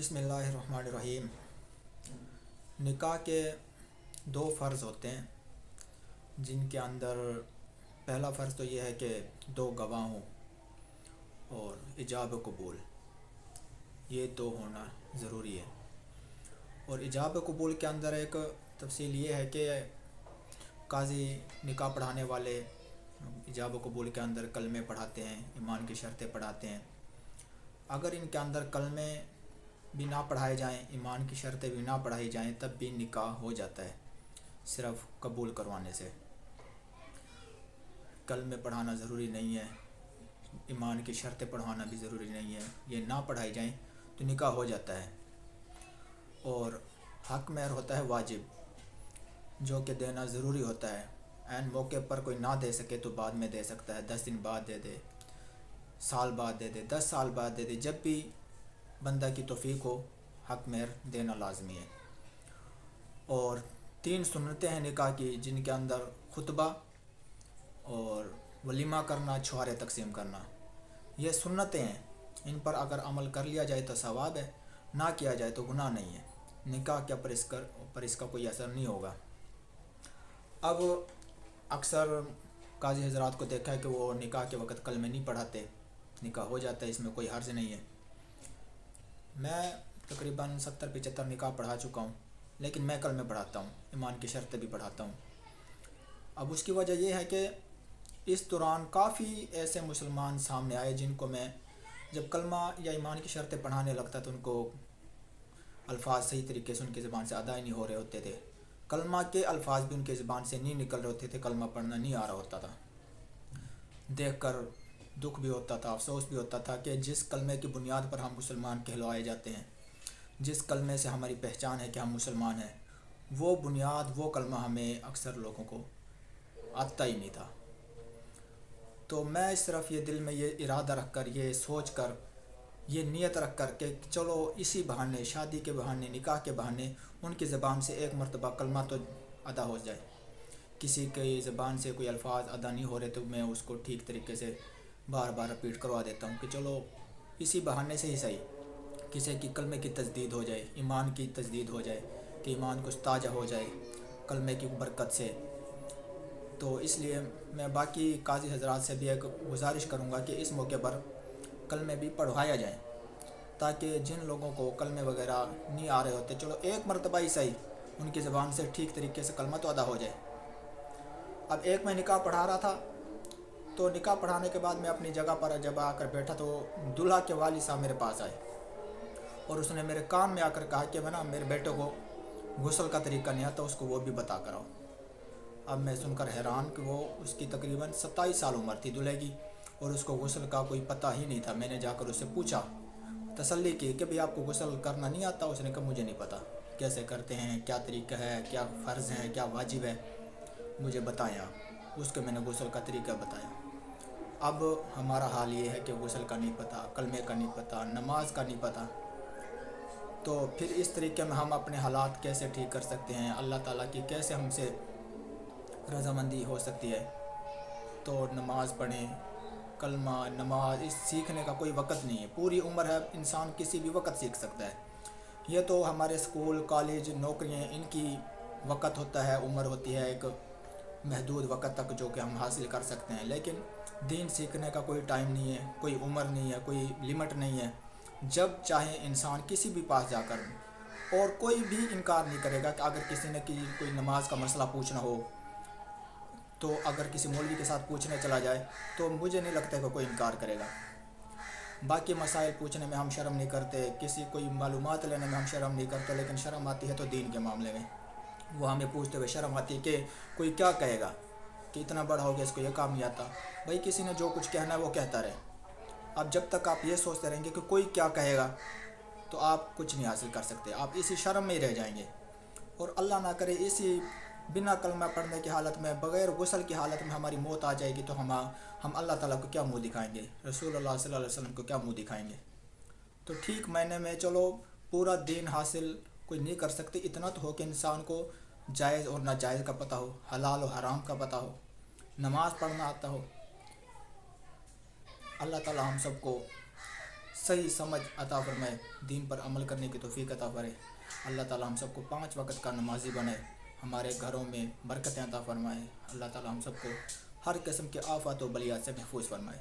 بسم اللہ الرحمن الرحیم۔ نکاح کے دو فرض ہوتے ہیں، جن کے اندر پہلا فرض تو یہ ہے کہ دو گواہ ہوں اور ایجاب و قبول، یہ دو ہونا ضروری ہے۔ اور ایجاب و قبول کے اندر ایک تفصیل یہ ہے کہ قاضی نکاح پڑھانے والے ایجاب و قبول کے اندر کلمے پڑھاتے ہیں، ایمان کی شرطیں پڑھاتے ہیں۔ اگر ان کے اندر کلمے بھی نہ پڑھائے جائیں، ایمان کی شرطیں بھی نہ پڑھائی جائیں، تب بھی نکاح ہو جاتا ہے صرف قبول کروانے سے۔ کلمے پڑھانا ضروری نہیں ہے، ایمان کی شرطیں پڑھانا بھی ضروری نہیں ہے، یہ نہ پڑھائی جائیں تو نکاح ہو جاتا ہے۔ اور حق مہر ہوتا ہے واجب، جو کہ دینا ضروری ہوتا ہے۔ عین موقع پر کوئی نہ دے سکے تو بعد میں دے سکتا ہے، 10 دن بعد دے دے، سال بعد دے دے، 10 سال بعد دے دے، جب بھی بندہ کی توفیق ہو حق مہر دینا لازمی ہے۔ اور 3 سنتیں ہیں نکاح کی، جن کے اندر خطبہ اور ولیمہ کرنا، چھوارے تقسیم کرنا، یہ سنتیں ہیں۔ ان پر اگر عمل کر لیا جائے تو ثواب ہے، نہ کیا جائے تو گناہ نہیں ہے، نکاح کے پر اس کا کوئی اثر نہیں ہوگا۔ اب اکثر قاضی حضرات کو دیکھا ہے کہ وہ نکاح کے وقت کلمے نہیں پڑھاتے، نکاح ہو جاتا ہے، اس میں کوئی حرج نہیں ہے۔ میں تقریباً 70-75 نکاح پڑھا چکا ہوں، لیکن میں کلمے پڑھاتا ہوں، ایمان کی شرطیں بھی پڑھاتا ہوں۔ اب اس کی وجہ یہ ہے کہ اس دوران کافی ایسے مسلمان سامنے آئے جن کو میں جب کلمہ یا ایمان کی شرطیں پڑھانے لگتا تو ان کو الفاظ صحیح طریقے سے ان کی زبان سے ادا ہی نہیں ہو رہے ہوتے تھے، کلمہ کے الفاظ بھی ان کی زبان سے نہیں نکل رہے ہوتے تھے، کلمہ پڑھنا نہیں آ رہا ہوتا تھا۔ دیکھ کر دکھ بھی ہوتا تھا، افسوس بھی ہوتا تھا کہ جس کلمے کی بنیاد پر ہم مسلمان کہلوائے جاتے ہیں، جس کلمے سے ہماری پہچان ہے کہ ہم مسلمان ہیں، وہ بنیاد، وہ کلمہ ہمیں اکثر لوگوں کو آتا ہی نہیں تھا۔ تو میں اس طرف یہ دل میں یہ ارادہ رکھ کر، یہ سوچ کر، یہ نیت رکھ کر کہ چلو اسی بہانے، شادی کے بہانے، نکاح کے بہانے ان کی زبان سے ایک مرتبہ کلمہ تو ادا ہو جائے۔ کسی کی زبان سے کوئی الفاظ ادا نہیں ہو رہے تو میں اس کو ٹھیک طریقے سے بار بار رپیٹ کروا دیتا ہوں کہ چلو اسی بہانے سے ہی صحیح کسی کی کلمے کی تجدید ہو جائے، ایمان کی تجدید ہو جائے، کہ ایمان کچھ تازہ ہو جائے کلمے کی برکت سے۔ تو اس لیے میں باقی قاضی حضرات سے بھی ایک گزارش کروں گا کہ اس موقع پر کلمے بھی پڑھوایا جائیں، تاکہ جن لوگوں کو کلمے وغیرہ نہیں آ رہے ہوتے، چلو ایک مرتبہ ہی صحیح ان کی زبان سے ٹھیک طریقے سے کلمہ تو ادا ہو جائے۔ اب ایک میں نکاح پڑھا رہا تھا، تو نکاح پڑھانے کے بعد میں اپنی جگہ پر جب آ کر بیٹھا تو دلہا کے والد صاحب میرے پاس آئے اور اس نے میرے کان میں آ کر کہا کہ میرے بیٹے کو غسل کا طریقہ نہیں آتا، اس کو وہ بھی بتا کر آؤ۔ اب میں سن کر حیران کہ وہ اس کی تقریباً 27 سال عمر تھی دلہے کی، اور اس کو غسل کا کوئی پتہ ہی نہیں تھا۔ میں نے جا کر اس سے پوچھا، تسلی کی کہ بھئی آپ کو غسل کرنا نہیں آتا؟ اس نے کہا مجھے نہیں پتہ کیسے کرتے ہیں، کیا طریقہ ہے، کیا فرض ہے، کیا واجب ہے، مجھے بتائیں آپ۔ اس کو میں نے غسل کا طریقہ بتایا۔ اب ہمارا حال یہ ہے کہ غسل کا نہیں پتہ، کلمے کا نہیں پتہ، نماز کا نہیں پتہ، تو پھر اس طریقے میں ہم اپنے حالات کیسے ٹھیک کر سکتے ہیں، اللہ تعالیٰ کی کیسے ہم سے رضامندی ہو سکتی ہے؟ تو نماز پڑھیں، کلمہ، نماز، اس سیکھنے کا کوئی وقت نہیں ہے، پوری عمر ہے، انسان کسی بھی وقت سیکھ سکتا ہے۔ یہ تو ہمارے اسکول، کالج، نوکریاں، ان کی وقت ہوتا ہے، عمر ہوتی ہے ایک محدود وقت تک جو کہ ہم حاصل کر سکتے ہیں، لیکن دین سیکھنے کا کوئی ٹائم نہیں ہے، کوئی عمر نہیں ہے، کوئی لمٹ نہیں ہے۔ جب چاہے انسان کسی بھی پاس جا کر، اور کوئی بھی انکار نہیں کرے گا کہ اگر کسی نے کوئی نماز کا مسئلہ پوچھنا ہو تو اگر کسی مولوی کے ساتھ پوچھنے چلا جائے تو مجھے نہیں لگتا کہ کوئی انکار کرے گا۔ باقی مسائل پوچھنے میں ہم شرم نہیں کرتے، کسی کوئی معلومات لینے میں ہم شرم نہیں کرتے، لیکن شرم آتی ہے تو دین کے معاملے میں، وہ ہمیں پوچھتے ہوئے شرم آتی ہے کہ کوئی کیا کہے گا کہ اتنا بڑا ہو گیا اس کو یہ کام نہیں آتا۔ بھائی کسی نے جو کچھ کہنا ہے وہ کہتا رہے۔ اب جب تک آپ یہ سوچتے رہیں گے کہ کوئی کیا کہے گا تو آپ کچھ نہیں حاصل کر سکتے، آپ اسی شرم میں ہی رہ جائیں گے، اور اللہ نہ کرے اسی بنا کلمہ پڑھنے کی حالت میں، بغیر غسل کی حالت میں ہماری موت آ جائے گی تو ہم اللہ تعالیٰ کو کیا منہ دکھائیں گے، رسول اللہ صلی اللہ علیہ وسلم کو کیا منہ دکھائیں گے؟ تو ٹھیک معنی میں چلو پورا دین حاصل کوئی نہیں کر سکتے، اتنا تو ہو کہ انسان کو جائز اور ناجائز کا پتہ ہو، حلال و حرام کا پتہ ہو، نماز پڑھنا آتا ہو۔ اللہ تعالیٰ ہم سب کو صحیح سمجھ عطا فرمائے، دین پر عمل کرنے کی توفیق عطا فرمائے۔ اللہ تعالیٰ ہم سب کو 5 وقت کا نمازی بنائے، ہمارے گھروں میں برکتیں عطا فرمائے۔ اللہ تعالیٰ ہم سب کو ہر قسم کے آفات و بلیات سے محفوظ فرمائے۔